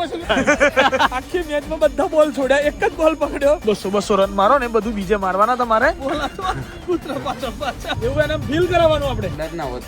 આખી મેચમાં બધા બોલ છોડ્યા, એક જ બોલ પકડ્યો. 200 રન મારો ને બધું બીજે મારવાના તમારે. કૂતરા પાછા એવું એને ફીલ કરાવવાનું આપણે. ડર ના હોત.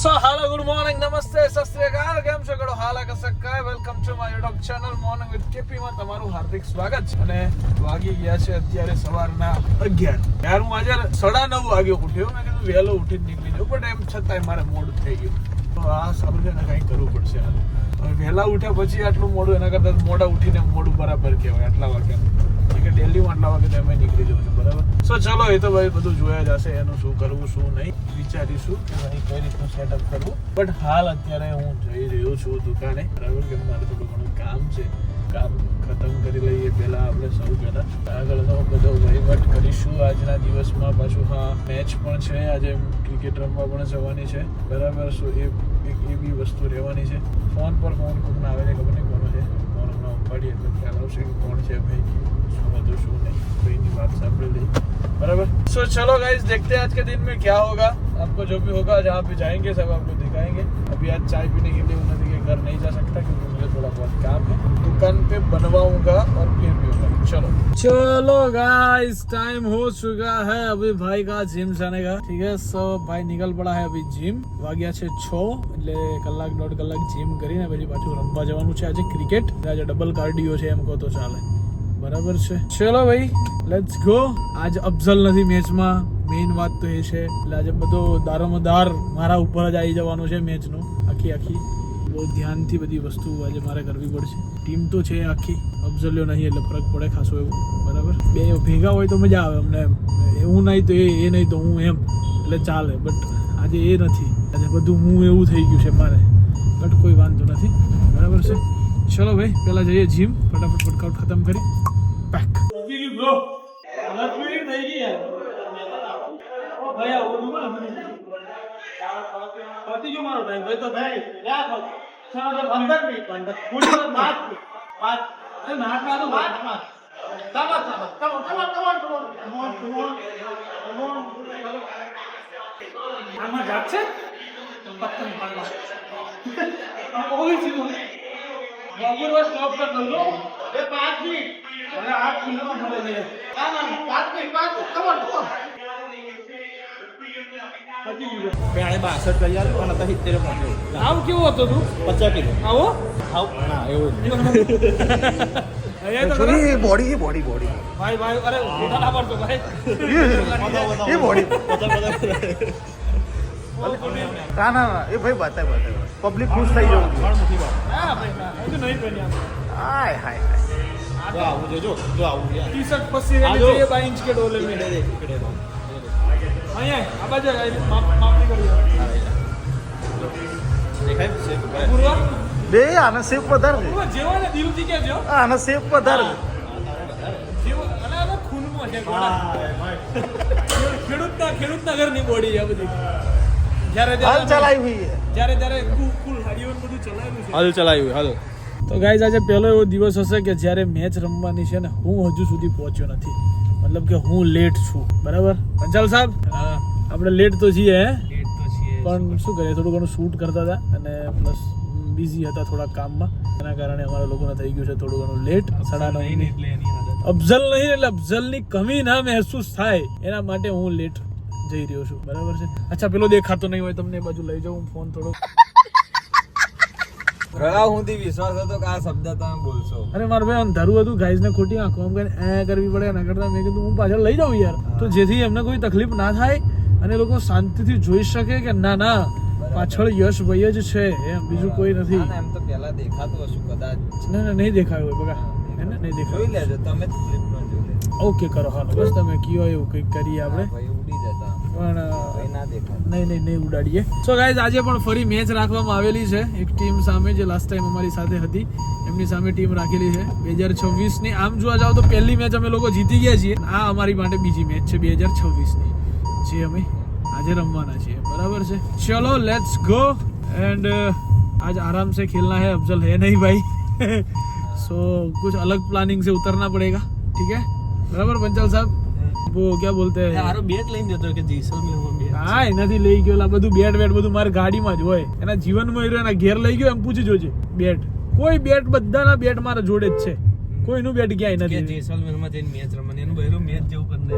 સો હેલો, ગુડ મોર્નિંગ, નમસ્તે, સત શ્રી અકાલ, કેમ છો ગળો હાલા કસકાય. Welcome to my YouTube channel morning with KP માં તમારું હાર્દિક સ્વાગત છે. અને વાગી ગયા છે અત્યારે સવારના 11. યાર હું આજે 9:30 વાગે ઉઠ્યો. મેં કીધું વહેલો ઉઠીને નીકળી જાઉં, પણ એમ છતાંય મારે મોડું થઈ ગયું. તો આ સારું છે ને, કંઈ કરવું પડશે. હવે વહેલા ઉઠ્યા પછી આટલું મોડું, એના કરતાં મોડા ઉઠીને મોડું બરાબર કહેવાય. આટલા વાગ્યા કે ડેલી આટલા વાગે તો એમ નીકળી જવું છે, બરાબર. સો ચલો, એ તો ભાઈ બધું જોયા જ હશે, એનું શું કરવું શું નહીં વિચારીશું કે ભાઈ કઈ રીતનું સેટઅપ કરવું. બટ હાલ અત્યારે હું જઈ રહ્યો છું દુકાને, બરાબર, કે મારે થોડું ઘણું કામ છે. કામ ખતમ કરી લઈએ પહેલા આપણે સૌ પહેલા આગળનો બધો વહીવટ કરીશું આજના દિવસમાં. પાછું હા, મેચ પણ છે આજે, ક્રિકેટ રમવા પણ જવાની છે, બરાબર. સો એ બી વસ્તુ રહેવાની છે. ફોન પર ફોન કોઈને આવે છે, ખબર નહીં કોનો છે. ફોન હમણાં ઉપાડીએ એટલે ખ્યાલ આવશે કે કોણ છે ભાઈ, શું હતું શું नहीं, भाई बात सामने ली, बराबर. सो चलो गाइस, देखते हैं आज के दिन में क्या होगा. आपको जो भी होगा, जहाँ पे जाएंगे सब आपको दिखाएंगे. अभी आज चाय पीने के लिए उन्होंने के घर नहीं जा सकता क्योंकि मुझे थोड़ा बहुत काम है. दुकान पे बनवाऊंगा और फिर भी होगा. चलो गाइस, टाइम हो चुका है अभी भाई का जिम जाने का. ठीक है, सो भाई निकल पड़ा है अभी जिम. વાગ્યા છે 6, એટલે કલાક દોઢ કલાક જીમ કરીને પછી પાછું રમવા જવાનું છે. આજે ક્રિકેટ, આજે ડબલ કાર્ડિયો છે એમ કહો તો ચાલે, બરાબર છે. ચલો ભાઈ, લેટ્સ ગો. આજ અફઝલ નથી મેચમાં, મેઇન વાત તો એ છે. એટલે આજે બધો દારોમદાર મારા ઉપર જ આવી જવાનું છે મેચનો. આખી બહુ ધ્યાનથી બધી વસ્તુ આજે મારે કરવી પડશે. ટીમ તો છે આખી, અફઝલ્યો નહીં એટલે ફરક પડે ખાસો એવું, બરાબર. બે ભેગા હોય તો મજા આવે અમને, એવું નહીં તો એ નહીં તો હું એમ, એટલે ચાલે. બટ આજે એ નથી, આજે બધું હું એવું થઈ ગયું છે મારે. બટ કોઈ વાંધો નથી, બરાબર છે. ચલો ભાઈ, પહેલા જઈએ જીમ, ફટાફટ વર્કઆઉટ ખતમ કરી પેક. બ્રો 10 મિનિટ થઈ ગઈ યાર. ભાઈ આવો નું પતિ જો મારો ટાઈમ ભાઈ તો ભાઈ યા ખો 15 મિનિટ 15 પૂરી વાત 5 એ નાટમાં તો 5 આમાં જાત છે પત્તન પાડવા ઓય સીધો બાબુર વા સ્ટોપ કર દો. એ 5 મિનિટ અને 8 મિનિટમાં મળે ને. ના 5 મિનિટ કમોન. પેણે 62 કરી આલ્યો અને 70 પહોંચ્યો. આવ કેવો હતો તું? 50 કિલો. આવો આવ ના એવું અહીંયા તો ये बॉडी भाई અરે ઉઠા ના પડતો ભાઈ. ये बॉडी 50 ना ये भाई बता पब्लिक खुश થઈ જવું હા ભાઈ ના, એ તો નહીં બન્યા. हाय हाय જો આવું જો આવું યાર. ટી-શર્ટ પછી એને જોઈએ 2 इंच के डोले में. અહીંયા આ બાજુ માપની કરી દેખાય છે પૂર્વા બે આને સેફ પધાર દે પૂર્વા જેવો ને દિલથી કહેજો. આને સેફ પધાર દે જેવો અને આ ખૂનમાં છે ગોળા. ખેડૂતના ઘરની બોડી આ બધી. હાલ ચલાઈ हुई है જ્યારે કુલ હાડીઓ બધું ચલાવ્યું છે. હાલ ચલાવ્યું હાલ. તો ગાઈઝ, આજે પહેલો એવો દિવસ હશે કે જ્યારે મેચ રમવાની છે ને હું હજુ સુધી પહોંચ્યો નથી. મતલબ કે હું લેટ છું, બરાબર. પંચાલ સાહેબ, આપણે લેટ તો છીએ પણ શું કરીએ, થોડું ઘણું શૂટ કરતા હતા અને પ્લસ બિઝી હતા થોડા કામમાં, એના કારણે અમારા લોકોને થઈ ગયું છે થોડું ઘણું લેટ. 9:30 અફઝલ નહીં એટલે અફઝલની કમી ના મહેસૂસ થાય એના માટે હું લેટ જઈ રહ્યો છું, બરાબર છે. અચ્છા, પેલો દેખાતો નહીં હોય તમને એ બાજુ લઈ જાઉં ફોન થોડો. રવા હુંથી વિશ્વાસ હતો કે આ શબ્દ તમે બોલશો. અરે મારા ભાઈ અંધારું હતું, ગાઈઝને ખોટી આંખો આમ કરીને કરવી પડે એના કરતા મેં કીધું હું પાછળ લઈ જાઉં યાર, તો જેથી એમને કોઈ તકલીફ ના થાય અને લોકો શાંતિથી જોઈ શકે કે ના પાછળ યશ ભાઈ જ છે, એમ બીજું કોઈ નથી. એમ તો પહેલા દેખાતું હશું કદાચ. ના નહીં દેખાયું હોય બગા, એને નહીં જોઈ દેખાયું. લેજો તમે ક્લિપમાં જોઈ લેજો. ઓકે કરો, હાલો બસ તમે કયો એવું કંઈક કરીએ આપણે, ભાઈ ઉડી જતા પણ ભાઈ ના દેખાય. નહીં ઉડાડીએ. સો ગાઈઝ, આજે પણ ફરી મેચ રાખવામાં આવેલી છે એક ટીમ સામે, જે લાસ્ટ ટાઈમ અમારી સાથે હતી એમની સામે ટીમ રાખેલી છે 2026 ની. આમ જોવા જાવ તો પહેલી મેચ અમે લોકો જીતી ગયા છીએ. આ અમારી માટે બીજી મેચ છે 2026 ની, જે અમે આજે રમવાના છીએ, બરાબર છે. ચલો લેટ્સ ગો એન્ડ आज आराम से खेलना है. अफजल है नहीं भाई सो कुछ अलग प्लानिंग से उतरना पड़ेगा, ठीक है, बराबर. पंचाल साहब वो क्या बोलते हैं यार बेट लेने देते हो कि जैसलमेर में बेट હા એનાથી લઈ ગયો બધું બેટ બધું મારી ગાડીમાં જ હોય એના જીવનમાં રહ્યો એના ઘેર લઈ ગયો એમ પૂછી જોજે બેટ કોઈ બેટ બધાના બેટ મારા જોડે જ છે કોઈનું બેટ ક્યાંય નથી જેસલમેરમાં જઈને મેચ રમવાની એનું બહેરું મેચ જેવું કરી દે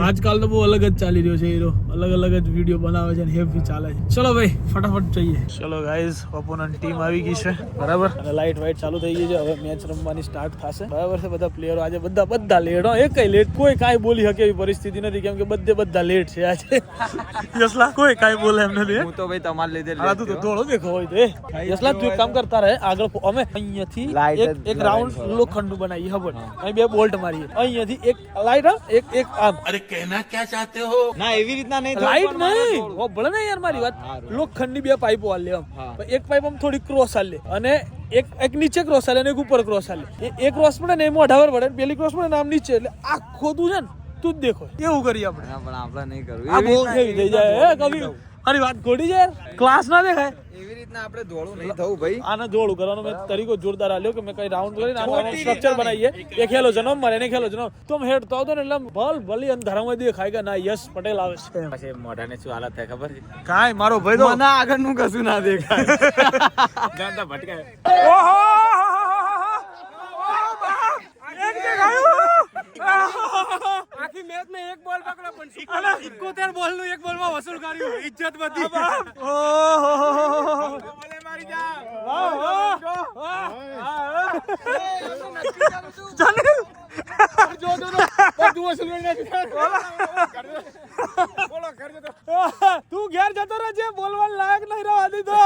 આજકાલ તો બહુ અલગ જ ચાલી રહ્યો છે હીરો અલગ જ વિડીયો બનાવે છે અને હેવી ચાલે છે ચલો ભાઈ ફટાફટ જઈએ ચલો ગાઈઝ ઓપોનન્ટ ટીમ આવી ગઈ છે બરાબર અને લાઇટ વાઇટ ચાલુ થઈ ગઈ છે હવે મેચ રમવાની સ્ટાર્ટ થશે બરાબર છે બધા પ્લેયરો આજે બધા લેટ એક લેટ કોઈ કાંઈ બોલી શકે એવી પરિસ્થિતિ નથી કેમ કે બધા લેટ છે આજે યસલા કોઈ કાંઈ બોલે એમ નથી હું તો ભાઈ તમારે લીધે હા તું તો થોડો દેખો હોય તે યસલા તું એક કામ કરતા રહે આગળ અમે અહીંયાથી એક રાઉન્ડ લોખંડનું બનાવીએ ખબર અહીં 2 બોલ્ટ મારીએ અહીંયાથી એક લાઈટ એક આમ અરે કહેના ક્યાં ચાહતે હો ના એવી રીતના નહીં લાઈટ નહીં ઓ ભલે ને યાર મારી વાત લોખંડની 2 પાઇપો આલે આમ એક પાઇપ આમ થોડી ક્રોસ આલે અને એક નીચે ક્રોસ આલે અને એક ઉપર ક્રોસ આલે એક ક્રોસ પડે ને એમાં 18 પડે પેલી ક્રોસ પડે ને આમ નીચે એટલે આખો તું છે ને તું જ દેખો એવું કરીએ આપણે પણ આપણે નહીં કરવું આ બહુ કેવી થઈ જાય હે કવિ મારી વાત ખોટી છે યાર ક્લાસ ના દેખાય એવી રીતના આપણે દોડવું નહીં થવું ભાઈ આને જોડું કરવાનો મેં તરીકો જોરદાર આલ્યો કે મેં કઈ રાઉન્ડ કરીને આનો સ્ટ્રક્ચર બનાવીએ એ ખેલો જન્મ મારે એને ખેલો જન્મ તુમ હેડ તો આવતો ને એટલે ભલ ભલી અંધારામાં દેખાય કે ના યસ પટેલ આવે છે પછી મોઢાને શું હાલત થાય ખબર છે કાઈ મારો ભાઈ તો મને આગળનું કશું ના દેખાય ગાંડા ભટકાય ઓહો એક દેખાયું આખી મેચ માં એક બોલ પકડો પણ 71 બોલ નું એક બોલ માં વસૂલ કર્યું ઇજ્જત બધી ઓહો બોલે મારી જા જો બધું વસૂલ બોલો કરજો તો તું ઘેર જતો રહેજે બોલવા લાયક નહીં રહેવા દીધો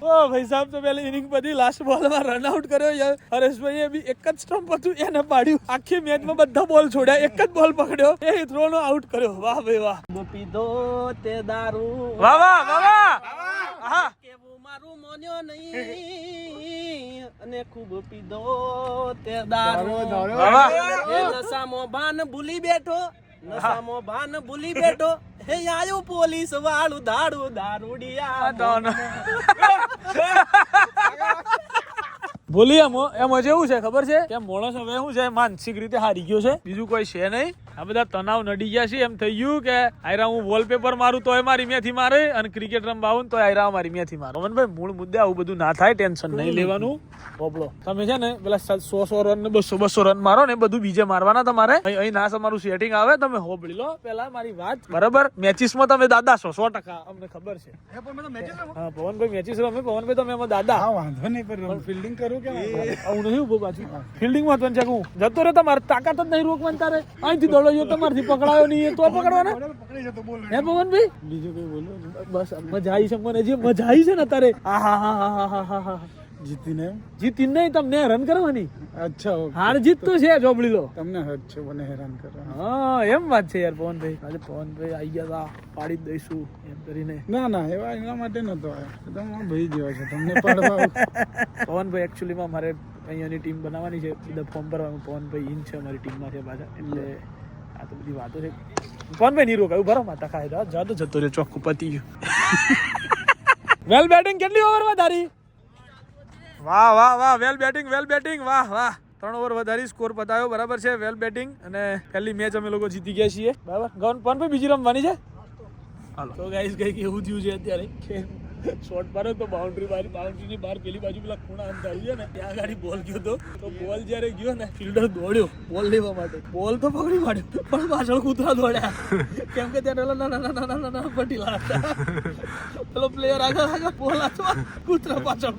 ઓ ભાઈ સાહેબ તો પહેલી ઇનિંગ બધી લાસ્ટ બોલમાં રન આઉટ કર્યો યાર હરેશભાઈએ બી એક જ સ્ટમ્પ હતું એને પાડ્યું આખી મેચમાં બધા બોલ છોડ્યા એક જ બોલ પકડ્યો એ થ્રો નો આઉટ કર્યો વાહ ભાઈ વાહ પીધો તે દારૂ વાહ વાહ વાહ હા કેવું મારું મોન્યો નહીં અને ખૂબ પીધો તે દારૂ વાહ એ નશામાં ભાન ભૂલી બેઠો નશામાં ભાન ભૂલી બેઠો હે આયો પોલીસ વાળું દારૂડિયા બોલી એમાં જેવું છે ખબર છે કે માણસ હવે શું છે માનસિક રીતે હારી ગયો છે બીજું કોઈ છે નહીં આ બધા તણાવ નડી ગયા છે એમ થઈ ગયું કે આયરા હું વોલપેપર મારું તોય મારી મેથી મારે અને ક્રિકેટ રમવા આવું તોય આયરા મારી મેથી મારો ભાઈ મૂળ મુદ્દે આવું બધું ના થાય ટેન્શન નહીં લેવાનું બોબલો તમે છે ને પેલા 100 રન ને 200 રન મારો ને બધું બીજે મારવાના તમારે અહીં ના તમારું સેટિંગ આવે તમે હોબળી લો પેલા મારી વાત બરાબર મેચિસમાં તમે દાદા 100% અમને ખબર છે હા પવનભાઈ મેચિસ રમે પવનભાઈ તમે એમાં દાદા વાંધો નહીં પણ ફિલ્ડિંગ કરું કે આવું નહીં ઉભો પાછું ફિલ્ડિંગ માં છે હું જતો રહે તમારે તાકાત જ નહીં રોકવાની તારે અહીંથી દોડો તમારથી પકડાયો નહીં તો પકડવાના હે પવનભાઈ બીજું કઈ બોલો બસ મજા આવી છે મને જે મજા આવી છે ને તારે આહા જીતી નહીં તમને હેરાન કરવાની અચ્છા હાર જીત તો છે જોબડી લો તમને હદ છે મને હેરાન કરવા હા એમ વાત છે યાર પવનભાઈ આજે પવનભાઈ આવી ગયા હતા પાડી જ દઈશું એમ કરીને ના એવા એના માટે નતો આવ્યો તમે ભાઈ જેવા છે તમને પાડવા પવનભાઈ એકચ્યુઅલીમાં મારે અહીંયાની ટીમ બનાવવાની છે બધા ફોર્મ ભરવાનું પવનભાઈ ઇન છે અમારી ટીમમાં છે પાછા એટલે આ તો બધી વાતો છે પવનભાઈ નહીં રોકાયું બરાબર માતા ખાય જાતો જતો રહ્યો ચોખ્ખું પતી ગયું વેલ બેટિંગ કેટલી ઓવરમાં તારી વાહ વેલ બેટિંગ વાહ 3 ઓવર વધારી સ્કોર પતાવ્યો બરાબર છે વેલ બેટિંગ અને પહેલી મેચ અમે લોકો જીતી ગયા છીએ બરાબર ગૌન પવનભાઈ બીજી રમવાની છે હાલો તો ગાઈસ કઈ એવું થયું છે અત્યારે કે શોર્ટ માર્યો તો બાઉન્ડ્રીની બહાર પેલી બાજુ પેલા ખૂણા અંતર આવી ને ત્યાં ગાડી બોલ ગયો તો બોલ જ્યારે ગયો ને ફિલ્ડર દોડ્યો બોલ લેવા માટે બોલ તો પકડી પાડ્યો પણ પાછળ કૂતરા દોડ્યા કેમ કે ત્યાં નાના પટીલા હતા પેલો પ્લેયર આગળ બોલ આછો કૂતરા પાછળ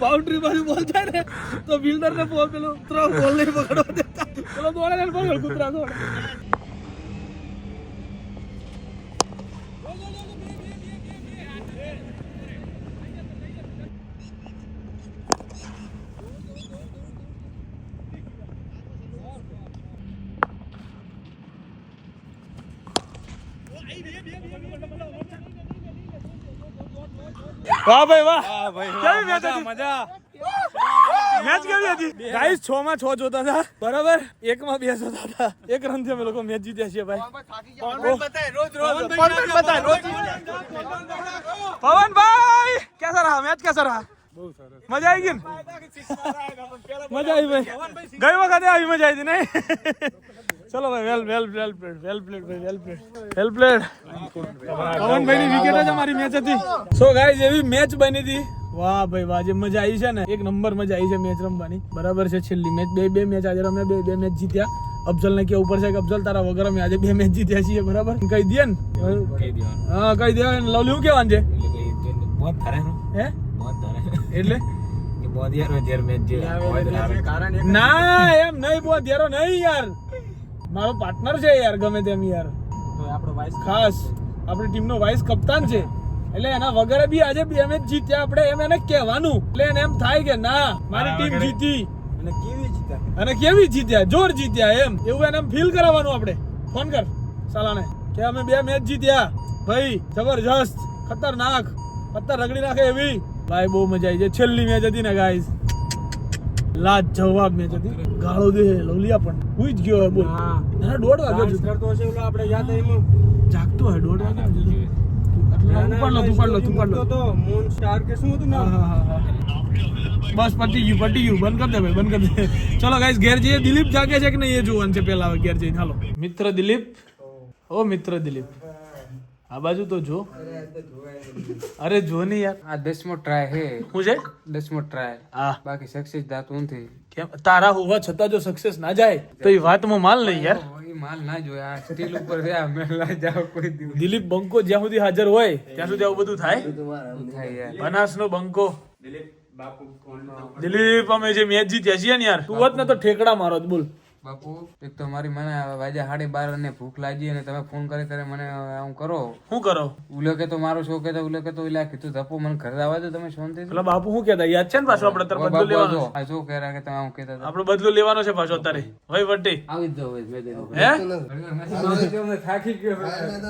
બાઉન્ડ્રી બાજુ બોલ જાય ને તો ફિલ્ડર ને બોલ પેલો બોલ નહીં પકડવા દેતા પેલો દોડે ને પાછળ કૂતરા દોડે વાહ ભાઈ વાહ કેવી મેચ હતી મજા મેચ કેવી હતી ગાઈસ 6 માં 6 જોતા હતા બરાબર 1 માં 2 જોતા હતા 1 રન થી અમે લોકો મેચ જીત્યા છીએ ભાઈ પવનભાઈ कैसा रहा मैच कैसा रहा બહુ સરસ મજા આવી ગઈ મજા આવી ભાઈ ગઈ વખતે આવી મજા આવી હતી નહીં ચલો ભાઈ વેલ પ્લેડ પવનભાઈ ની વિકેટ જ અમારી મેચ હતી. સો ગાઈઝ એવી મેચ બની હતી, વાહ ભાઈ વાહ, જે મજા આવી છે ને, એક નંબર મજા આવી છે મેચ રમવાની. બરાબર છે, છેલ્લી મેચ બે મેચ આજે રમે, બે મેચ જીત્યા. અફઝલ ને કેવું પડશે કે અફઝલ તારા વગર અમે આજે 2 મેચ જીત્યા છીએ. બરાબર કહી દે ને, હા કહી દે. લવલી શું કહેવાનું છે હે એટલે ના એમ નહીં, બહુ ધેરો નહીં યાર, મારો પાર્ટનર છે યાર, ગમે તેમ યાર, ખાસ આપણી ટીમનો વાઇસ કપ્તાન છે, એટલે એના વગર બી આજે 2 મેચ જીત્યા આપણે, એમ એને કહેવાનું, એટલે એને એમ થાય કે ના મારી ટીમ જીતી અને કેવી જીત્યા, જોર જીત્યા, એવું એને ફીલ કરાવવાનું. આપણે ફોન કર સાલાને કે અમે 2 મેચ જીત્યા ભાઈ, જબરજસ્ત, ખતરનાક, પત્તર રગડી નાખે એવી. ભાઈ બહુ મજા આવી છે. છેલ્લી મેચ હતી ને ગાઈસ, લાજવાબ મેચ હતી. ગાળો દે લવલિયા પણ હુઈ જ ગયો હે, બોલ ના 1:30 વાગ્યો કરતો હશે ઓલો, આપણે યાદ આવ્યું જાગતો હે 1:30 વાગ્યો. તું પાડ લો તો મૂન સ્ટાર કે શું હતું ના. બસ પટી ગયું, બંધ કર દે ભાઈ, બંધ કર દે. ચલો ગાઈસ ઘેર જઈએ. દિલીપ જાગે છે કે નહીં એ જોવાનું છે પેલા, ઘેર જઈને. હાલો મિત્ર દિલીપ, ઓ મિત્ર દિલીપ આ બાજુ તો જો. અરે જો નહીં યાર, આ 10મો ટ્રાય હે. શું છે 10મો ટ્રાય? હા, બાકી સક્સેસ જાતું નથી. કેમ તારા હોવા છતાં જો સક્સેસ ના જાય તો એ વાતમાં માલ નહીં યાર. એ માલ ના જોય, આ સ્ટીલ ઉપર છે, આ મેલા જાવ કોઈ દિવસ દિલીપ બંકો જ્યાં સુધી હાજર હોય ત્યાં સુધી આવું બધું થાય. થાય યાર. બનાસનો બંકો દિલીપ, અમે જે મેચ જીત્યા છીએ ને યાર, તું હોત ને તો ઠેકડા મારો બોલ. બાપુ એક તો મારી મને વાજે 12:30 અને ભૂખ લાગી અને તમે ફોન કરે મને આવું કરો. શું કરો? ઉલો કે તો મારો શો કે તો ઉલો કે તો ઇલા કીધું ધપો મને ઘરે આવવા દો તમે શાંતિ. પેલા બાપુ શું કહેતા યાદ છે ને પાછો? આપણે તાર બદલો લેવાનો આ જો કહે કે તમે આવું કહેતા હતા. આપણો બદલો લેવાનો છે પાછો અત્યારે. ભાઈ વટી આવી જ જાવ મેં હે થાકી ગયો.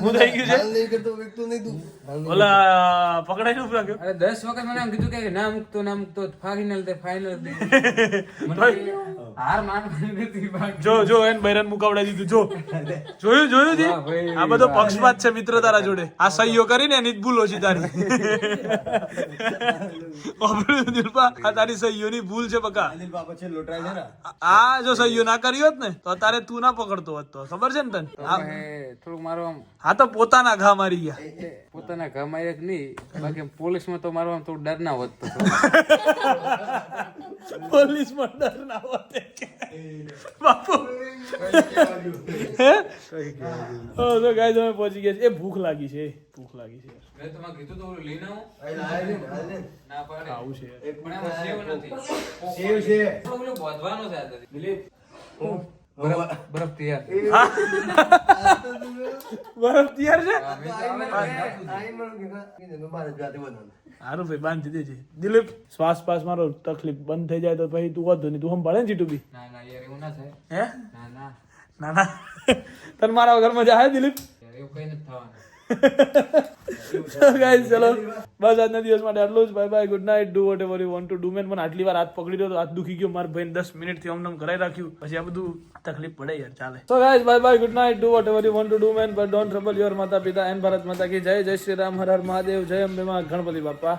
હું થઈ ગયું છે ઓલા પકડાઈ નું રાખ્યો. અરે 10 વખત મને આમ કીધું કે ના મૂકતો ફાઇનલ દે હાર માનવાની નથી. જો એને બૈરન મુકાવડાવી દીધું. જોયું છે. આ બધો પક્ષપાત છે મિત્ર તારા જોડે. આ સહીઓ કરીને એની જ ભૂલ ઓછી તારી. આ તારી સહીઓની ભૂલ છે બકા. આ જો સહીઓ ના કરી હોત ને તો તારે તું ના પકડતો હોત તો ખબર છે ને તને. થોડુંક મારો આમ હા તો પોતાના ઘા મારી ગયા. પોતાના ઘર માં એક નહીં, બાકી પોલીસમાં તો મારો આમ થોડું ડર ના હોત. પોલીસ માં ડર ના હોત બાપુ. હે ઓ તો ગાઈસ અમે પહોંચી ગયા છે. એ ભૂખ લાગી છે. મેં તમને કીધું તો લઈને આવું ના પાડે. આવું છે પણ એમાં સેવ નથી. ઓલું બોધવાનો છે આ દિલીપ. બરફ તૈયાર. બરફ તૈયાર છે. હારું ભાઈ બાંધી દેજે. દિલીપ શ્વાસ મારો તકલીફ બંધ થઈ જાય તો પછી તું વધુ નહીં, તું સંભાળે ને જીટુ બી. ના યાર એવું ના થાય. હે ના તને મારા વગર મજા આવે દિલીપ? યાર એવું કઈ નથી થવાનું. ગાઈસ ચલો બસ આજના દિવસ માટે આટલું જ. Bye bye, good night, do whatever you want to do. Man મને આટલી વાર હાથ પકડી રહ્યો તો હાથ દુખી ગયો. મારા ભાઈને 10 મિનિટથી અમને કરાઈ રાખ્યું, પછી આ બધું તકલીફ પડે યાર. ચાલે. So guys by bye, good night, do whatever you want to do main, but don't trouble your માતા પિતા એન્ડ ભારત માતા કી જય. જય શ્રી રામ, હર હર મહાદેવ, જય અંબે માં, ગણપતિ બાપા.